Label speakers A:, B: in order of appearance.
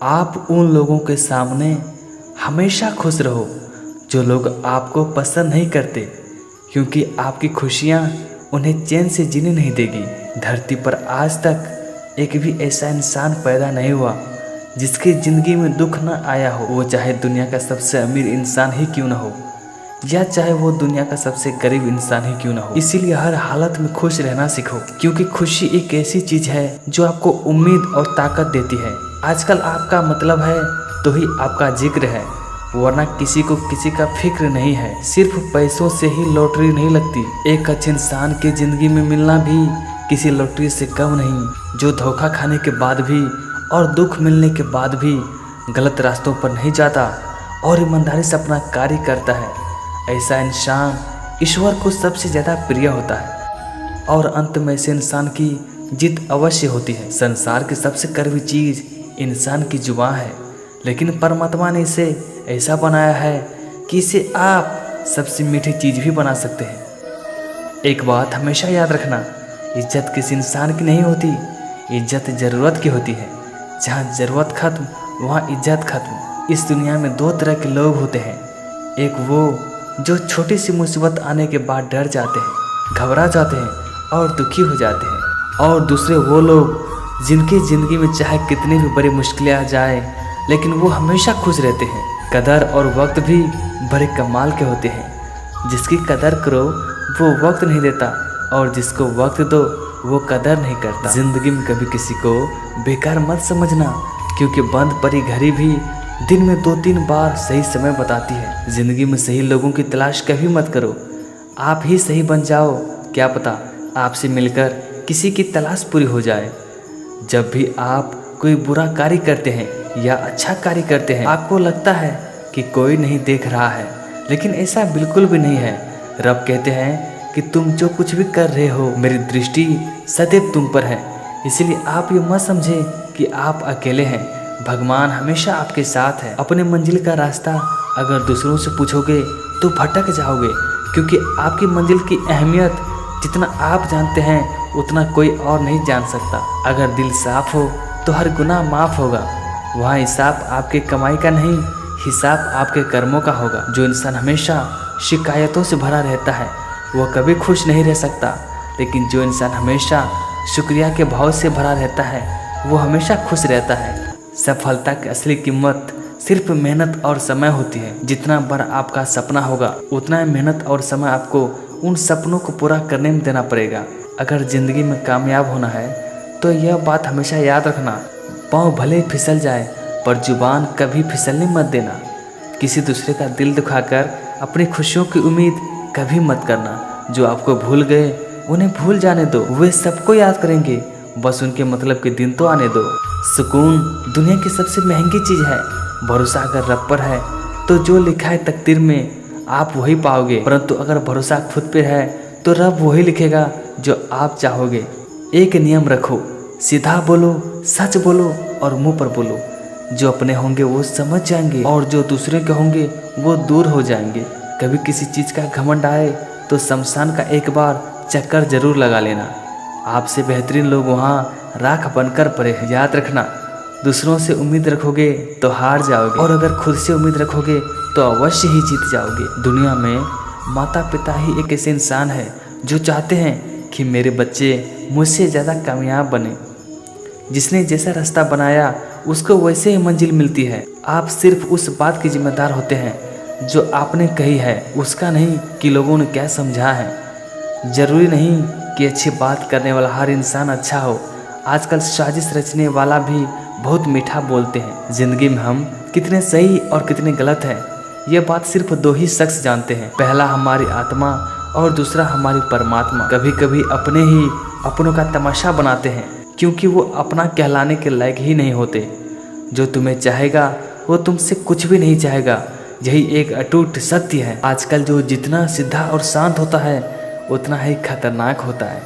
A: आप उन लोगों के सामने हमेशा खुश रहो जो लोग आपको पसंद नहीं करते, क्योंकि आपकी खुशियाँ उन्हें चैन से जीने नहीं देगी। धरती पर आज तक एक भी ऐसा इंसान पैदा नहीं हुआ जिसकी ज़िंदगी में दुख न आया हो, वो चाहे दुनिया का सबसे अमीर इंसान ही क्यों न हो या चाहे वो दुनिया का सबसे गरीब इंसान ही क्यों न हो। इसीलिए हर हालत में खुश रहना सीखो, क्योंकि खुशी एक ऐसी चीज है जो आपको उम्मीद और ताकत देती है। आजकल आपका मतलब है तो ही आपका जिक्र है, वरना किसी को किसी का फिक्र नहीं है। सिर्फ पैसों से ही लॉटरी नहीं लगती। एक अच्छे इंसान की जिंदगी में मिलना भी किसी लॉटरी से कम नहीं, जो धोखा खाने के बाद भी और दुख मिलने के बाद भी गलत रास्तों पर नहीं जाता और ईमानदारी से अपना कार्य करता है। ऐसा इंसान ईश्वर को सबसे ज़्यादा प्रिय होता है और अंत में से इंसान की जीत अवश्य होती है। संसार की सबसे कड़वी चीज़ इंसान की जुबान है, लेकिन परमात्मा ने इसे ऐसा बनाया है कि इसे आप सबसे मीठी चीज़ भी बना सकते हैं। एक बात हमेशा याद रखना, इज्जत किसी इंसान की नहीं होती, इज्जत ज़रूरत की होती है। जहाँ ज़रूरत खत्म वहाँ इज्जत खत्म। इस दुनिया में दो तरह के लोग होते हैं, एक वो जो छोटी सी मुसीबत आने के बाद डर जाते हैं, घबरा जाते हैं और दुखी हो जाते हैं, और दूसरे वो लोग जिनकी ज़िंदगी में चाहे कितनी भी बड़ी मुश्किलें आ जाए लेकिन वो हमेशा खुश रहते हैं। कदर और वक्त भी बड़े कमाल के होते हैं। जिसकी कदर करो वो वक्त नहीं देता और जिसको वक्त दो वो कदर नहीं करता। ज़िंदगी में कभी किसी को बेकार मत समझना, क्योंकि बंद पड़ी घड़ी भी दिन में 2-3 बार सही समय बताती है। ज़िंदगी में सही लोगों की तलाश कभी मत करो, आप ही सही बन जाओ। क्या पता आपसे मिलकर किसी की तलाश पूरी हो जाए। जब भी आप कोई बुरा कार्य करते हैं या अच्छा कार्य करते हैं, आपको लगता है कि कोई नहीं देख रहा है, लेकिन ऐसा बिल्कुल भी नहीं है। रब कहते हैं कि तुम जो कुछ भी कर रहे हो मेरी दृष्टि सदैव तुम पर है। इसलिए आप ये मत समझें कि आप अकेले हैं, भगवान हमेशा आपके साथ है। अपने मंजिल का रास्ता अगर दूसरों से पूछोगे तो भटक जाओगे, क्योंकि आपकी मंजिल की अहमियत जितना आप जानते हैं उतना कोई और नहीं जान सकता। अगर दिल साफ हो तो हर गुनाह माफ़ होगा। वहाँ हिसाब आपके कमाई का नहीं, हिसाब आपके कर्मों का होगा। जो इंसान हमेशा शिकायतों से भरा रहता है वो कभी खुश नहीं रह सकता, लेकिन जो इंसान हमेशा शुक्रिया के भाव से भरा रहता है वो हमेशा खुश रहता है। सफलता की असली कीमत सिर्फ मेहनत और समय होती है। जितना बड़ा आपका सपना होगा उतना ही मेहनत और समय आपको उन सपनों को पूरा करने में देना पड़ेगा। अगर ज़िंदगी में कामयाब होना है तो यह बात हमेशा याद रखना, पाँव भले फिसल जाए पर जुबान कभी फिसलने मत देना। किसी दूसरे का दिल दुखाकर अपनी खुशियों की उम्मीद कभी मत करना। जो आपको भूल गए उन्हें भूल जाने दो, वे सबको याद करेंगे, बस उनके मतलब के दिन तो आने दो। सुकून दुनिया की सबसे महंगी चीज़ है। भरोसा अगर रब पर है तो जो लिखा है तकदीर में आप वही पाओगे, परंतु अगर भरोसा खुद पर है तो रब वही लिखेगा जो आप चाहोगे। एक नियम रखो, सीधा बोलो, सच बोलो और मुंह पर बोलो। जो अपने होंगे वो समझ जाएंगे और जो दूसरे के होंगे वो दूर हो जाएंगे। कभी किसी चीज़ का घमंड आए तो शमशान का एक बार चक्कर जरूर लगा लेना। आपसे बेहतरीन लोग वहाँ राख बनकर पड़े हैं। याद रखना, दूसरों से उम्मीद रखोगे तो हार जाओगे, और अगर खुद से उम्मीद रखोगे तो अवश्य ही जीत जाओगे। दुनिया में माता पिता ही एक ऐसे इंसान है जो चाहते हैं कि मेरे बच्चे मुझसे ज़्यादा कामयाब बने। जिसने जैसा रास्ता बनाया उसको वैसे ही मंजिल मिलती है। आप सिर्फ उस बात के जिम्मेदार होते हैं जो आपने कही है, उसका नहीं कि लोगों ने क्या समझा है। ज़रूरी नहीं कि अच्छी बात करने वाला हर इंसान अच्छा हो। आजकल साजिश रचने वाला भी बहुत मीठा बोलते हैं। ज़िंदगी में हम कितने सही और कितने गलत हैं ये बात सिर्फ 2 ही शख्स जानते हैं, पहला हमारी आत्मा और दूसरा हमारी परमात्मा। कभी कभी अपने ही अपनों का तमाशा बनाते हैं, क्योंकि वो अपना कहलाने के लायक ही नहीं होते। जो तुम्हें चाहेगा वो तुमसे कुछ भी नहीं चाहेगा, यही एक अटूट सत्य है। आजकल जो जितना सीधा और शांत होता है उतना ही खतरनाक होता है।